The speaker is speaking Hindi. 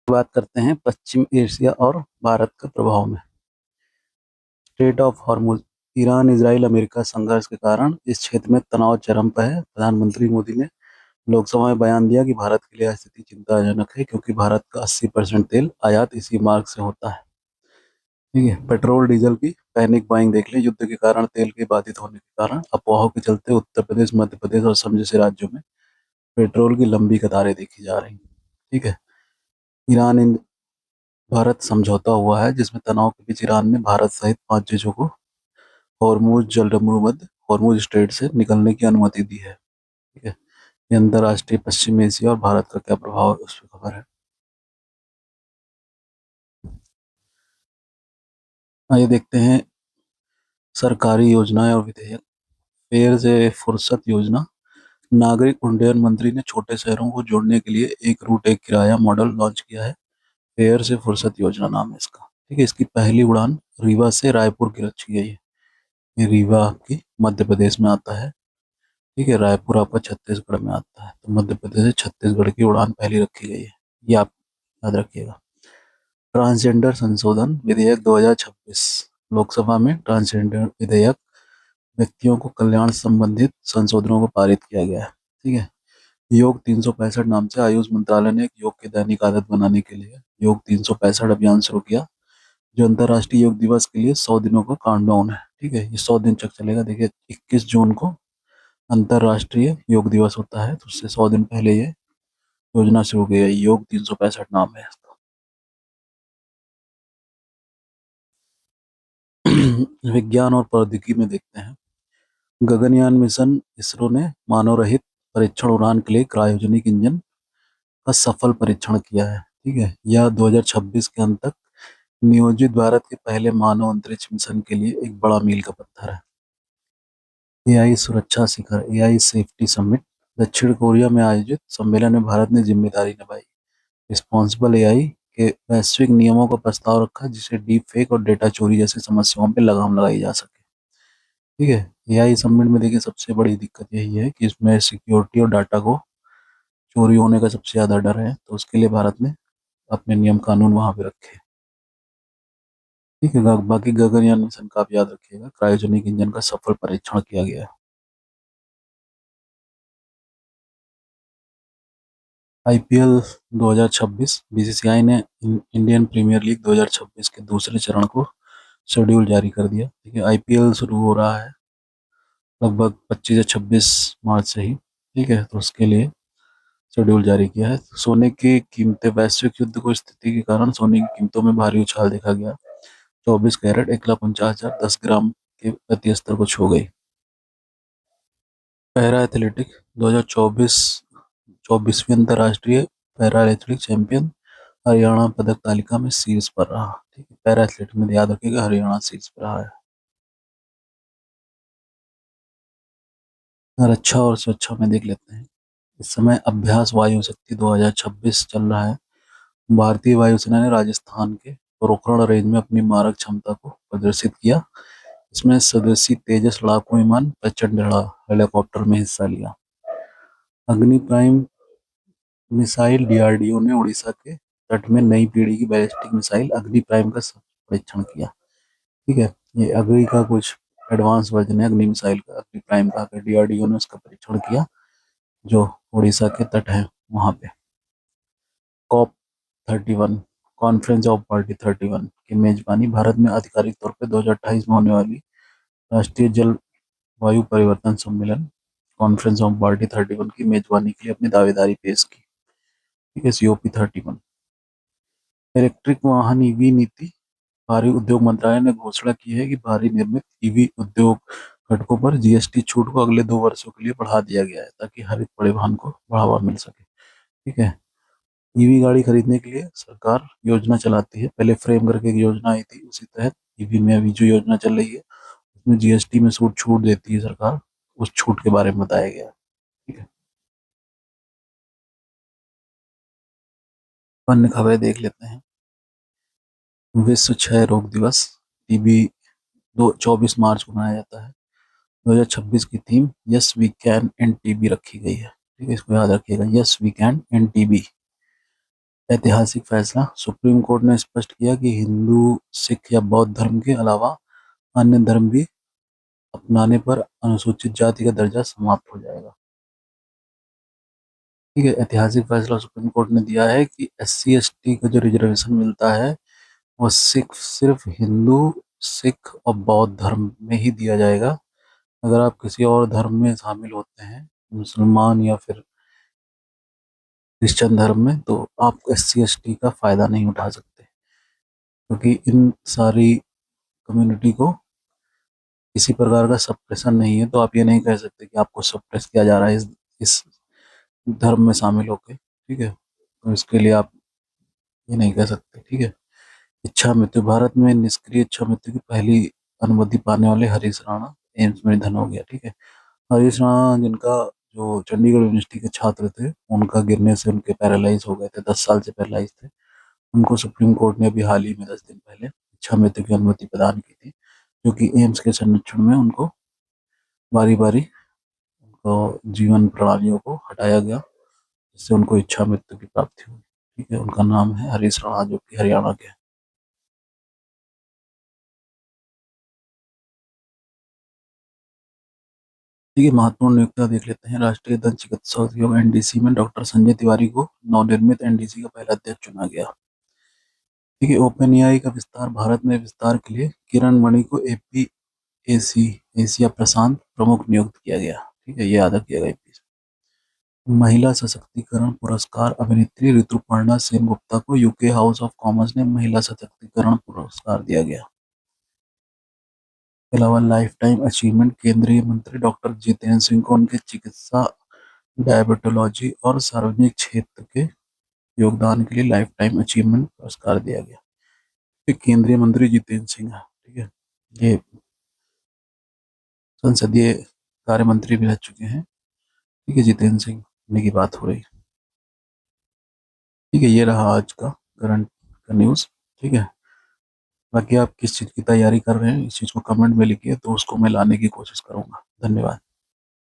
बात करते हैं पश्चिम एशिया और भारत का प्रभाव में। Straight of Hormuz, Iran Israel America संघर्ष के कारण इस क्षेत्र में तनाव चरम पर है। प्रधानमंत्री मोदी ने लोकसभा में बयान दिया कि भारत के लिए स्थिति चिंताजनक है, क्योंकि भारत का 80% तेल आयात इसी मार्ग से होता है। ठीक है, पेट्रोल डीजल की पैनिक बाइंग देख लें। युद्ध के कारण तेल के बाधित होने के कारण अफवाहों के चलते उत्तर प्रदेश, मध्य प्रदेश और सम जैसे राज्यों में पेट्रोल की लंबी कतारें देखी जा रही। ठीक है, ईरान भारत समझौता हुआ है, जिसमें तनाव के बीच ईरान ने भारत सहित 5 देशों को हॉर्मुज जलसंधि हॉर्मुज स्ट्रेट से निकलने की अनुमति दी है। ठीक है, ये अंतर्राष्ट्रीय पश्चिम एशिया और भारत का क्या प्रभाव है उस पर खबर है। आइए देखते हैं सरकारी योजनाएं और विधेयक। फेयर से फुर्सत योजना, नागरिक उड्डयन मंत्री ने छोटे शहरों को जोड़ने के लिए एक रूट एक किराया मॉडल लॉन्च किया है। फेयर से फुर्सत योजना नाम है इसका। ठीक है, इसकी पहली उड़ान रीवा से रायपुर की रखी गई है। ये रीवा आपकी मध्य प्रदेश में आता है। ठीक है, रायपुर आपका छत्तीसगढ़ में आता है, तो मध्य प्रदेश से छत्तीसगढ़ की उड़ान पहली रखी गई है। ये आप याद रखिएगा। ट्रांसजेंडर संशोधन विधेयक 2026, लोकसभा में ट्रांसजेंडर विधेयक व्यक्तियों को कल्याण संबंधित संशोधनों को पारित किया गया है। ठीक है, योग 365 नाम से आयुष मंत्रालय ने एक योग की दैनिक आदत बनाने के लिए योग 365 अभियान शुरू किया, जो अंतर्राष्ट्रीय योग दिवस के लिए 100 दिनों का काउंटडाउन है। ठीक है, ये 100 दिन तक चलेगा। देखिए, 21 जून को अंतर्राष्ट्रीय योग दिवस होता है, तो उससे 100 दिन पहले ये योजना शुरू की गई। योग 365 नाम है इसका। विज्ञान और प्रौद्योगिकी में देखते हैं। गगनयान मिशन, इसरो ने मानव रहित परीक्षण उड़ान के लिए क्रायोजेनिक इंजन का सफल परीक्षण किया है। ठीक है, यह 2026 के अंत तक नियोजित भारत के पहले मानव अंतरिक्ष मिशन के लिए एक बड़ा मील का पत्थर है। एआई सुरक्षा शिखर, एआई सेफ्टी समिट, दक्षिण कोरिया में आयोजित सम्मेलन में भारत ने जिम्मेदारी निभाई। रिस्पॉन्सिबल एआई के वैश्विक नियमों का प्रस्ताव रखा, जिससे डीप फेक और डेटा चोरी जैसी समस्याओं पर लगाम लगाई जा सके। ठीक है, एआई समिट में देखिए सबसे बड़ी दिक्कत यही है कि इसमें सिक्योरिटी और डाटा को चोरी होने का सबसे ज्यादा डर है, तो उसके लिए भारत ने अपने नियम कानून वहां पे रखे। ठीक है, बाकी गगनयान मिशन का आप याद रखिएगा, क्रायोजेनिक इंजन का सफल परीक्षण किया गया है। आईपीएल 2026, बीसीसीआई ने इंडियन प्रीमियर लीग 2026 के दूसरे चरण को शेड्यूल जारी कर दिया। ठीक है, आईपीएल शुरू हो रहा है लगभग 25 या 26 मार्च से ही। ठीक है, तो उसके लिए शेड्यूल जारी किया है। सोने की कीमतें, वैश्विक युद्ध को स्थिति के कारण सोने की कीमतों में भारी उछाल देखा गया। 24 कैरेट 1,49,000 10 ग्राम के प्रति स्तर को छू गई। पैरा एथलेटिक 2024 24वीं अंतर्राष्ट्रीय पैरा एथलेटिक चैंपियन हरियाणा पदक तालिका में शीर्ष पर रहा। ठीक है, पैरा एथलेटिक में याद रखिएगा हरियाणा शीर्ष पर रहा है। रक्षा और सुरक्षा में देख लेते हैं। इस समय अभ्यास वायु शक्ति 2026 चल रहा है। भारतीय वायुसेना ने राजस्थान के पोखरण रेंज में अपनी मारक क्षमता को प्रदर्शित किया। इसमें स्वदेशी तेजस लड़ाकू विमान, प्रचंड हेलीकॉप्टर में हिस्सा लिया। अग्नि प्राइम मिसाइल, डीआरडीओ ने उड़ीसा के तट में नई पीढ़ी की बैलिस्टिक मिसाइल अग्नि प्राइम का परीक्षण किया। ठीक है, ये अग्नि का कुछ एडवांस वर्जन है अग्नि मिसाइल का, अग्नि प्राइम का। डीआरडीओ ने उसका परीक्षण किया, जो उड़ीसा के तट है वहां पे। कॉप 31, कॉन्फ्रेंस ऑफ पार्टी 31 की मेजबानी भारत में आधिकारिक तौर पे 2028 में होने वाली राष्ट्रीय जलवायु परिवर्तन सम्मेलन कॉन्फ्रेंस ऑफ पार्टी 31 की मेजबानी के लिए अपनी दावेदारी पेश की। ठीक है, सीओपी 31। इलेक्ट्रिक वाहन ईवी नीति, भारी उद्योग मंत्रालय ने घोषणा की है कि भारी निर्मित ईवी उद्योग घटकों पर जीएसटी छूट को अगले 2 वर्षों के लिए बढ़ा दिया गया है, ताकि हरित परिवहन को बढ़ावा मिल सके। ठीक है, ईवी गाड़ी खरीदने के लिए सरकार योजना चलाती है। पहले फ्रेम करके एक योजना आई थी, उसी तहत ईवी में अभी जो योजना चल रही है उसमें जीएसटी में छूट छूट देती है सरकार। उस छूट के बारे में बताया गया है। ठीक है, अन्य खबरें देख लेते हैं। विश्व क्षय रोग दिवस, टीबी 24 मार्च को मनाया जाता है। 2026 की theme yes we can end TB रखी गई है। ठीक है, इसको याद रखिएगा, yes we can end TB. ऐतिहासिक फैसला, सुप्रीम कोर्ट ने स्पष्ट किया कि हिंदू, सिख या बौद्ध धर्म के अलावा अन्य धर्म भी अपनाने पर अनुसूचित जाति का दर्जा समाप्त हो जाएगा। ठीक है, ऐतिहासिक फैसला सुप्रीम कोर्ट ने दिया है कि SC ST का जो रिजर्वेशन मिलता है वो सिर्फ हिंदू, सिख और बौद्ध धर्म में ही दिया जाएगा। अगर आप किसी और धर्म में शामिल होते हैं, मुसलमान या फिर क्रिश्चियन धर्म में, तो आप SC ST का फायदा नहीं उठा सकते, क्योंकि इन सारी कम्युनिटी को किसी प्रकार का सप्रेशन नहीं है। तो आप ये नहीं कह सकते कि आपको सप्रेस किया जा रहा है इस धर्म में शामिल होकर। ठीक है, तो इसके लिए आप ये नहीं कह सकते। ठीक है। इच्छा मृत्यु, भारत में निष्क्रिय इच्छा मृत्यु की पहली अनुमति पाने वाले हरीश राणा एम्स में निधन हो गया। ठीक है, हरीश राणा जिनका जो चंडीगढ़ यूनिवर्सिटी के छात्र थे, उनका गिरने से उनके पैरालाइज हो गए थे, 10 साल से पैरालाइज थे। उनको सुप्रीम कोर्ट ने अभी हाल ही में 10 दिन पहले इच्छा मृत्यु की अनुमति प्रदान की थी, क्योंकि एम्स के संरक्षण में उनको बारी बारी उनको जीवन प्रणालियों को हटाया गया, जिससे उनको इच्छा मृत्यु की प्राप्ति हुई। ठीक है, उनका नाम है हरीश राणा, जो कि हरियाणा के हैं। ठीक है, महत्वपूर्ण नियुक्तियां देख लेते हैं। राष्ट्रीय दंत चिकित्सा उद्योग NDC में डॉक्टर संजय तिवारी को नवनिर्मित NDC का पहला अध्यक्ष चुना गया। ठीक है, ओपन AI का विस्तार, भारत में विस्तार के लिए किरण मणि को APAC एशिया प्रशांत प्रमुख नियुक्त किया गया। ठीक है, ये याद रखिएगा। AP महिला सशक्तिकरण पुरस्कार, अभिनेत्री ऋतुपर्णा सेन गुप्ता को UK हाउस ऑफ कॉमन्स ने महिला सशक्तिकरण पुरस्कार दिया गया। के अलावा लाइफ टाइम अचीवमेंट, केंद्रीय मंत्री डॉक्टर जितेंद्र सिंह को उनके चिकित्सा, डायबिटोलॉजी और सार्वजनिक क्षेत्र के योगदान के लिए लाइफ टाइम अचीवमेंट पुरस्कार दिया गया। फिर केंद्रीय मंत्री जितेंद्र सिंह है। ठीक है, ये संसदीय कार्य मंत्री भी रह चुके हैं। ठीक है, जितेंद्र सिंह उन्हीं की बात हो रही है। ठीक है, ये रहा आज का करंट का न्यूज़। ठीक है, बाकी आप किस चीज़ की तैयारी कर रहे हैं, इस चीज़ को कमेंट में लिखिए, तो उसको मैं लाने की कोशिश करूंगा। धन्यवाद।